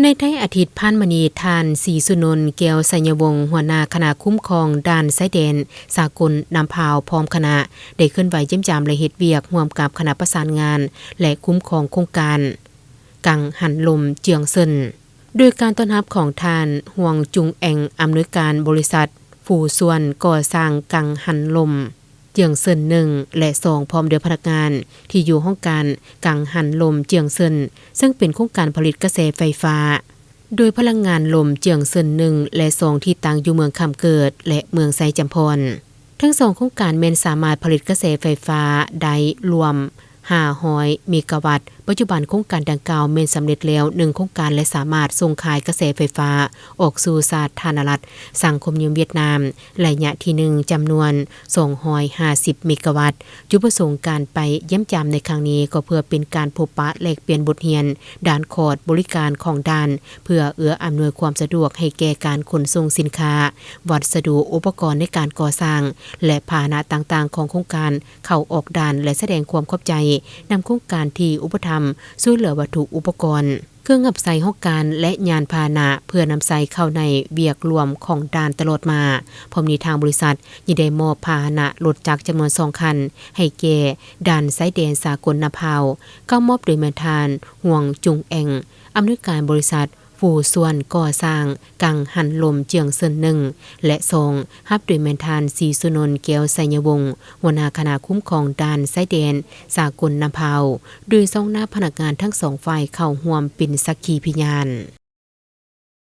ในไทยอาทิตย์ผ่านมานี้ทานศรีสุนนท์แก้วสัญญวงศ์หัวหน้าคณะคุ้มครองด่านชายแดนสากลนำพาวพร้อมคณะได้ขึ้นไหวเยี่ยมยามและเฮ็ดเวียกร่วมกับคณะประสานงานและคุ้มครองโครงการกังหันลมเจียงเซินโดยการต้อนรับของทานห่วงจุงแองอำนวยการบริษัทผู้ส่วนก่อสร้างกังหันลมเจียงเซิน1และ2พร้อมด้วยพนักงานที่อยู่ห้องการกังหันลมเจียงเซินซึ่งเป็นโครงการผลิตกระแสไฟฟ้าโดยพลังงานลมเจียงเซิน1และ2ที่ตั้งอยู่เมืองคำเกิดและเมืองไซจำพรทั้งสองโครงการแม้นสามารถผลิตกระแสไฟฟ้าได้รวม500เมกะวัตต์ปัจจุบันโครงการดังกล่าวแม้นสำเร็จแล้ว1โครงการและสามารถส่งขายกระแสไฟฟ้าออกสู่สาธารณรัฐสังคมนิยมเวียดนามระยะที่1จำนวน250เมกะวัตต์จุดประสงค์การไปเยี่ยมยามในครั้งนี้ก็เพื่อเป็นการพบปะแลกเปลี่ยนบทเรียนด้านคอร์สบริการของด่านเพื่อเอื้ออำนวยความสะดวกให้แก่การขนส่งสินค้าวัสดุอุปกรณ์ในการก่อสร้างและพาหนะต่างๆของโครงการเข้าออกด่านและแสดงความขอบใจนำโครงการที่อุปถัมภ์ช่วยเหลือวัตถุอุปกรณ์เครื่องอับใส่ห้องการและยานพาหนะเพื่อนำใส่เข้าในเวียกรวมของด่านตลอดมาพร้อมนี้ทางบริษัทยังได้มอบพาหนะรถจักรจำนวน2คันให้แก่ด่านชายแดนสากลนภาวก็มอบโดยแม่ทานห่วงจุงแองอำนวยการบริษัทผู้ส่วนก่อสร้างกังหันลมเจียงเซิน1และ2รับโดยแม่ทานศรีสุนนท์แก้วสัญญวงศ์หัวหน้าคณะคุ้มครองด่านชายแดนสากลนภาวโดยส่งหน้าพนักงานทั้ง2ฝ่ายเข้าร่วมเป็นสักขีพยาน